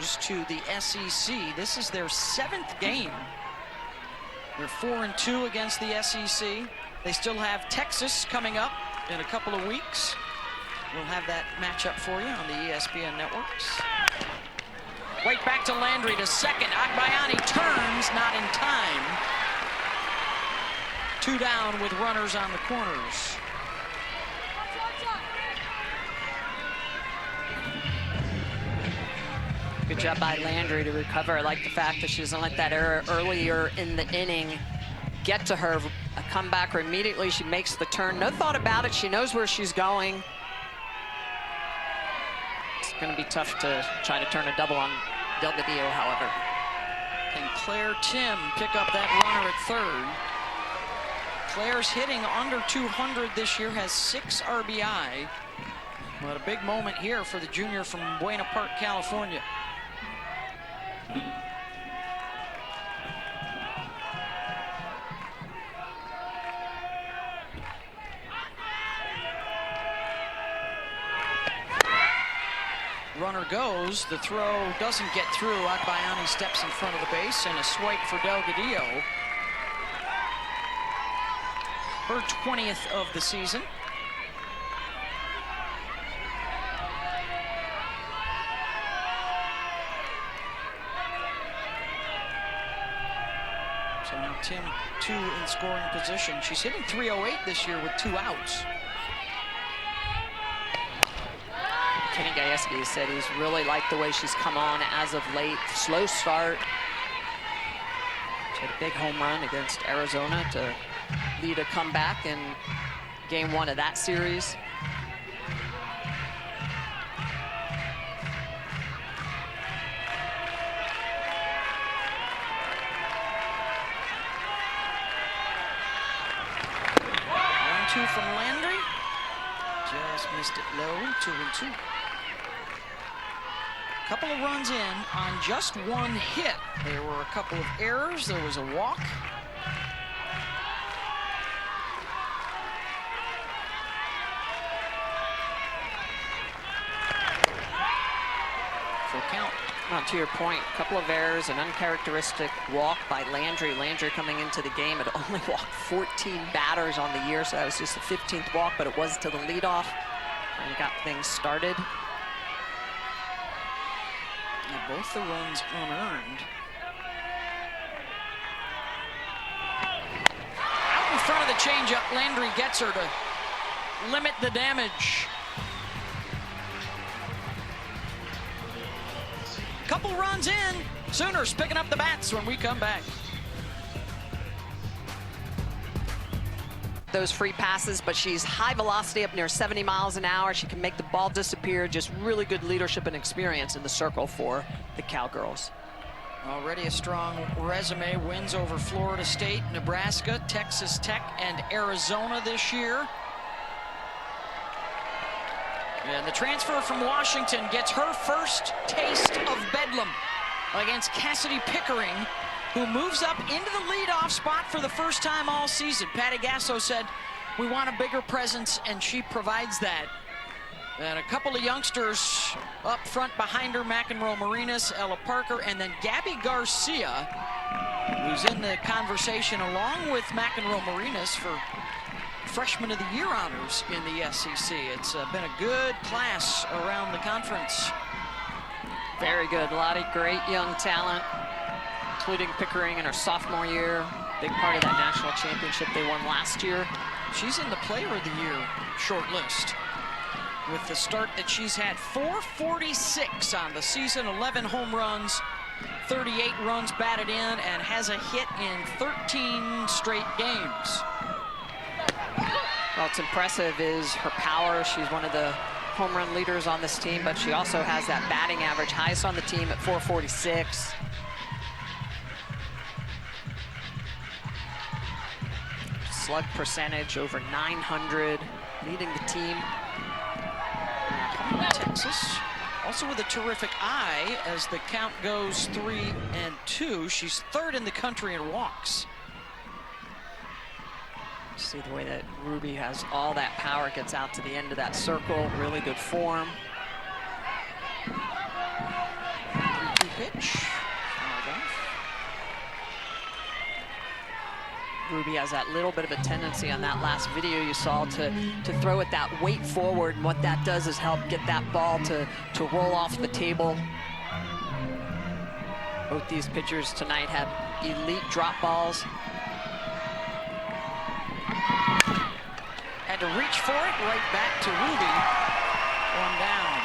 lose to the SEC. This is their 7th game. They're 4-2 against the SEC. They still have Texas coming up in a couple of weeks. We'll have that matchup for you on the ESPN networks. Right back to Landry to second. Agbayani turns, not in time. 2 down with runners on the corners. Good job by Landry to recover. I like the fact that she doesn't let that error earlier in the inning get to her. A comebacker immediately, she makes the turn. No thought about it. She knows where she's going. It's going to be tough to try to turn a double on Delgadillo, however. And Claire Tim pick up that runner at third. Claire's hitting under 200 this year, has 6 RBI. But a big moment here for the junior from Buena Park, California. Runner goes, the throw doesn't get through. Agbayani steps in front of the base and a swipe for Delgadillo. Her 20th of the season. So now Tim 2 in scoring position. She's hitting .308 this year with 2 outs. Kenny Gajewski said he's really liked the way she's come on as of late. Slow start. She had a big home run against Arizona to lead a comeback in game 1 of that series. Two from Landry. Just missed it low, 2-2. Couple of runs in on just 1 hit. There were a couple of errors. There was a walk. Full count. Well, to your point, a couple of errors, an uncharacteristic walk by Landry. Landry coming into the game had only walked 14 batters on the year, so that was just the 15th walk, but it was to the leadoff and got things started. Yeah, both the runs unearned. Out in front of the changeup, Landry gets her to limit the damage. Couple runs in. Sooners picking up the bats when we come back. Those free passes, but she's high velocity up near 70 miles an hour. She can make the ball disappear. Just really good leadership and experience in the circle for the Cowgirls. Already a strong resume. Wins over Florida State, Nebraska, Texas Tech, and Arizona this year. And the transfer from Washington gets her first taste of Bedlam against Cassidy Pickering, who moves up into the leadoff spot for the first time all season. Patty Gasso said, we want a bigger presence, and she provides that. And a couple of youngsters up front behind her, McEnroe Marinas, Ella Parker, and then Gabby Garcia, who's in the conversation along with McEnroe Marinas for Freshman of the Year honors in the SEC. It's been a good class around the conference. Very good. A lot of great young talent, including Pickering in her sophomore year. Big part of that national championship they won last year. She's in the Player of the Year short list with the start that she's had. 446 on the season, 11 home runs, 38 runs batted in, and has a hit in 13 straight games. Well, what's impressive is her power. She's one of the home run leaders on this team, but she also has that batting average, highest on the team at 446. Slug percentage over 900, leading the team. Texas, also with a terrific eye as the count goes 3-2. She's 3rd in the country in walks. See the way that Ruby has all that power, gets out to the end of that circle. Really good form. 3-2 pitch. Ruby has that little bit of a tendency on that last video you saw to throw it that weight forward, and what that does is help get that ball to roll off the table. Both these pitchers tonight have elite drop balls. Had to reach for it, right back to Ruby. One down.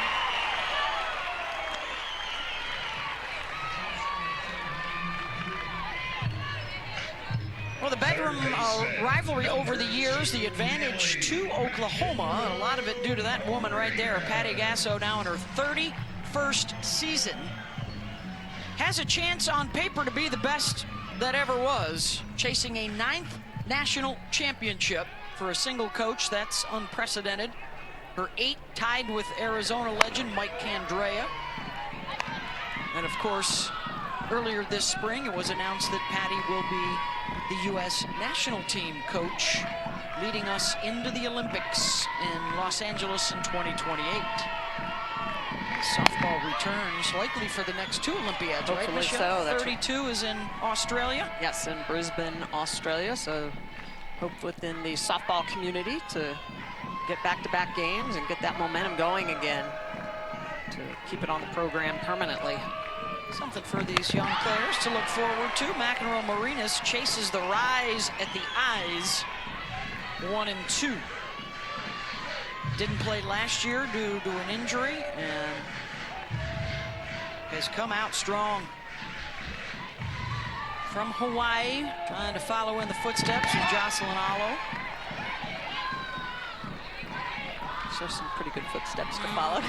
Well, the bedroom rivalry over the years, the advantage to Oklahoma, and a lot of it due to that woman right there, Patty Gasso, now in her 31st season. Has a chance on paper to be the best that ever was, chasing a 9th national championship for a single coach. That's unprecedented. Her 8 tied with Arizona legend Mike Candrea. And of course, earlier this spring, it was announced that Patty will be the U.S. national team coach, leading us into the Olympics in Los Angeles in 2028. Softball returns likely for the next 2 Olympiads, right, Michelle? So. 32 is in Australia. Yes, in Brisbane, Australia. So hope within the softball community to get back-to-back games and get that momentum going again to keep it on the program permanently. Something for these young players to look forward to. McEnroe Marinas chases the rise at the eyes, 1-2. Didn't play last year due to an injury and has come out strong. From Hawaii, trying to follow in the footsteps of Jocelyn Alo. So some pretty good footsteps to follow.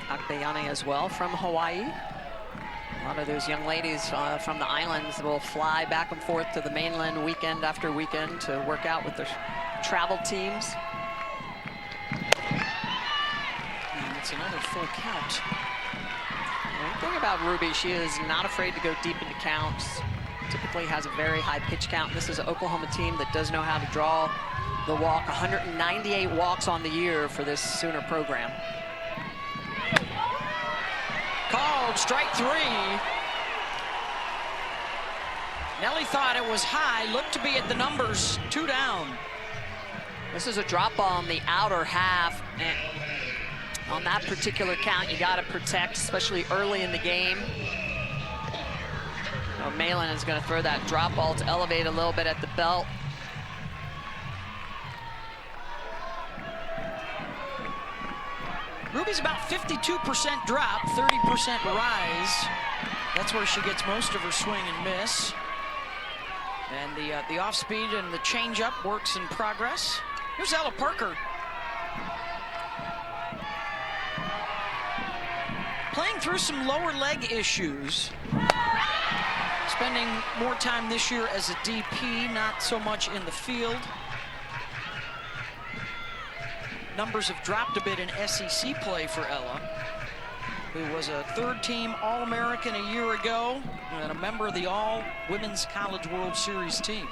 Akbayane as well from Hawaii. A lot of those young ladies from the islands will fly back and forth to the mainland weekend after weekend to work out with their travel teams. And it's another full count. The thing about Ruby, she is not afraid to go deep into counts. Typically has a very high pitch count. This is an Oklahoma team that does know how to draw the walk. 198 walks on the year for this Sooner program. Called strike 3. Nelly thought it was high, looked to be at the numbers, 2 down. This is a drop ball on the outer half. And on that particular count, you got to protect, especially early in the game. Malin is going to throw that drop ball to elevate a little bit at the belt. Ruby's about 52% drop, 30% rise. That's where she gets most of her swing and miss. And the off speed and the changeup works in progress. Here's Ella Parker. Playing through some lower leg issues. Spending more time this year as a DP, not so much in the field. Numbers have dropped a bit in SEC play for Ella, who was a 3rd-team All-American a year ago and a member of the All-Women's College World Series team.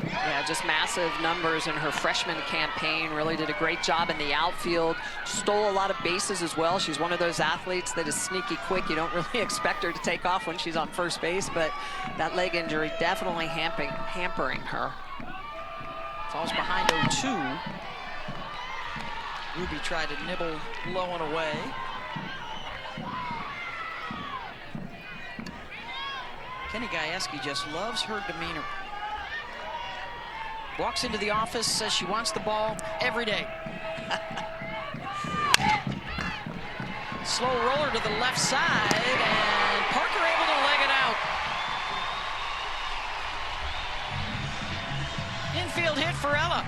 Yeah, just massive numbers in her freshman campaign. Really did a great job in the outfield. Stole a lot of bases as well. She's one of those athletes that is sneaky quick. You don't really expect her to take off when she's on first base, but that leg injury definitely hampering her. Falls behind 0-2. Ruby tried to nibble low and away. Kenny Gajewski just loves her demeanor. Walks into the office, says she wants the ball every day. Slow roller to the left side, and Parker able to leg it out. Infield hit for Ella.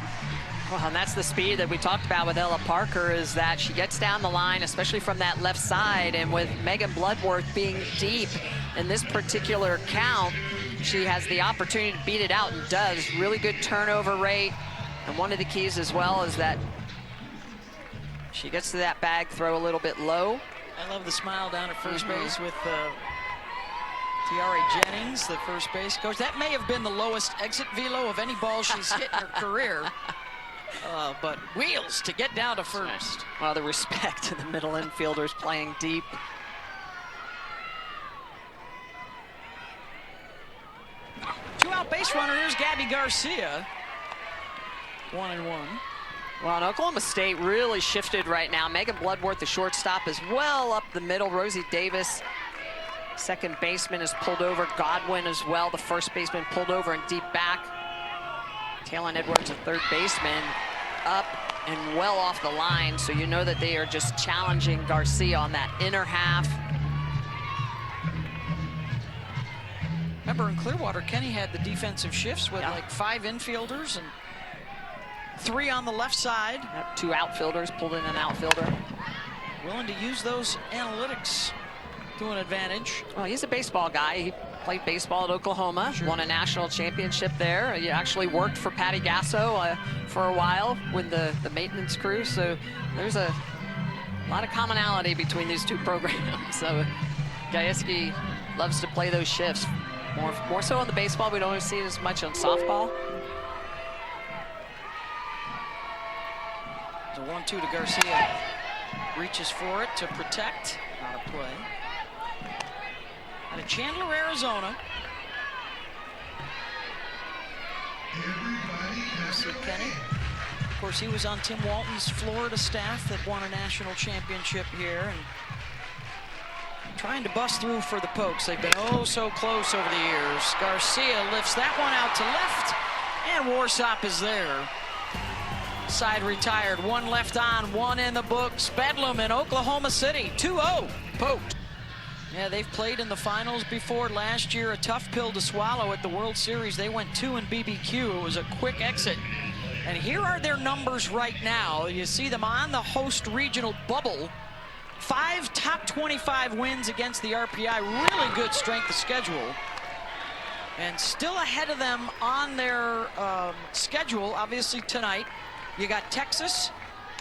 Well, and that's the speed that we talked about with Ella Parker, is that she gets down the line, especially from that left side, and with Megan Bloodworth being deep in this particular count, she has the opportunity to beat it out and does. Really good turnover rate. And one of the keys as well is that she gets to that bag throw a little bit low. I love the smile down at first base with Tiare Jennings, the first base coach. That may have been the lowest exit velo of any ball she's hit in her career. but wheels to get down to first. Well, the respect to the middle infielders playing deep. Two-out base runner. Here's Gabby Garcia. 1-1. Well, and Oklahoma State really shifted right now. Megan Bloodworth, the shortstop, is well up the middle. Rosie Davis, second baseman, is pulled over. Godwin as well, the first baseman, pulled over and deep back. Taylon Edwards, a third baseman, up and well off the line. So you know that they are just challenging Garcia on that inner half. Remember in Clearwater, Kenny had the defensive shifts with like 5 infielders and 3 on the left side. Yep, 2 outfielders, pulled in an outfielder. Willing to use those analytics to an advantage. Well, he's a baseball guy. He played baseball at Oklahoma, won a national championship there. He actually worked for Patty Gasso for a while with the maintenance crew. So there's a lot of commonality between these two programs. So Gajewski loves to play those shifts. More so on the baseball. We don't see it as much on softball. The 1-2 to Garcia. Reaches for it to protect. Not a play. Out of Chandler, Arizona. See Kenny. Of course, he was on Tim Walton's Florida staff that won a national championship here, and trying to bust through for the Pokes. They've been oh so close over the years. Garcia lifts that one out to left, and Warsop is there. Side retired, 1 left on, 1 in the books. Bedlam in Oklahoma City, 2-0, Poked. Yeah, they've played in the finals before. Last year, a tough pill to swallow at the World Series. They went 2 in BBQ. It was a quick exit. And here are their numbers right now. You see them on the host regional bubble. 5 top 25 wins against the RPI. Really good strength of schedule. And still ahead of them on their schedule, obviously tonight. You got Texas,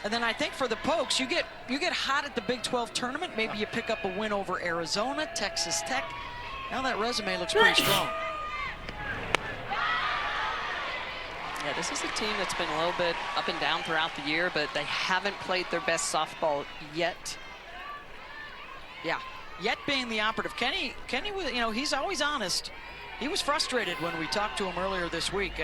and then I think for the Pokes, you get hot at the Big 12 tournament. Maybe you pick up a win over Arizona, Texas Tech. Now that resume looks pretty strong. Yeah, this is a team that's been a little bit up and down throughout the year, but they haven't played their best softball yet. Yeah, yet being the operative. Kenny was, you know, he's always honest. He was frustrated when we talked to him earlier this week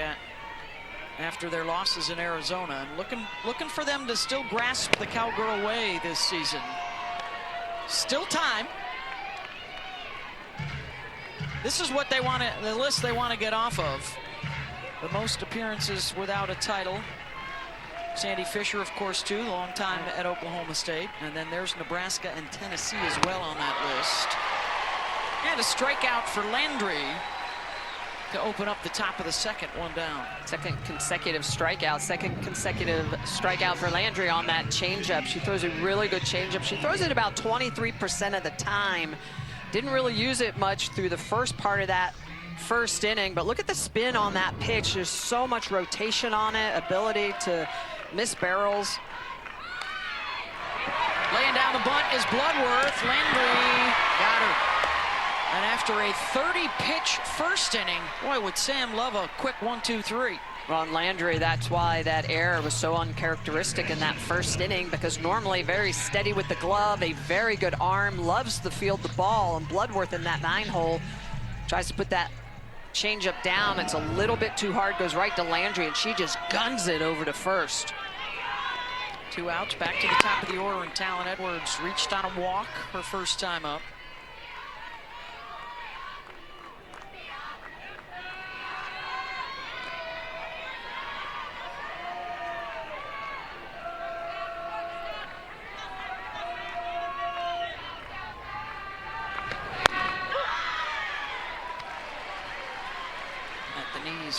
after their losses in Arizona, and looking for them to still grasp the Cowgirl way this season. Still time. This is what they want to, the list they want to get off of. The most appearances without a title. Sandy Fisher, of course, too, long time at Oklahoma State. And then there's Nebraska and Tennessee as well on that list. And a strikeout for Landry to open up the top of the second, 1 down. Second consecutive strikeout for Landry on that changeup. She throws a really good changeup. She throws it about 23% of the time. Didn't really use it much through the first part of that first inning, but look at the spin on that pitch. There's so much rotation on it, ability to miss barrels. Laying down the bunt is Bloodworth. Landry got her. And after a 30-pitch first inning, boy, would Sam love a quick 1-2-3. Well, and Landry, that's why that error was so uncharacteristic in that first inning, because normally very steady with the glove, a very good arm, loves to field the ball, and Bloodworth in that 9-hole tries to put that changeup down. It's a little bit too hard, goes right to Landry, and she just guns it over to first. 2 outs, back to the top of the order, and Taylon Edwards reached on a walk her first time up.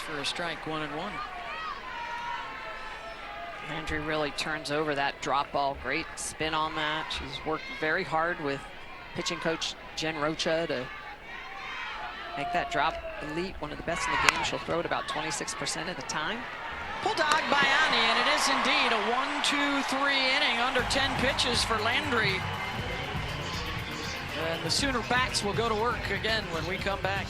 For a strike, 1-1. Landry really turns over that drop ball. Great spin on that. She's worked very hard with pitching coach Jen Rocha to make that drop elite, one of the best in the game. She'll throw it about 26% of the time. Pulled dog by Ani, and it is indeed a 1-2-3 inning, under 10 pitches for Landry. And the Sooner bats will go to work again when we come back.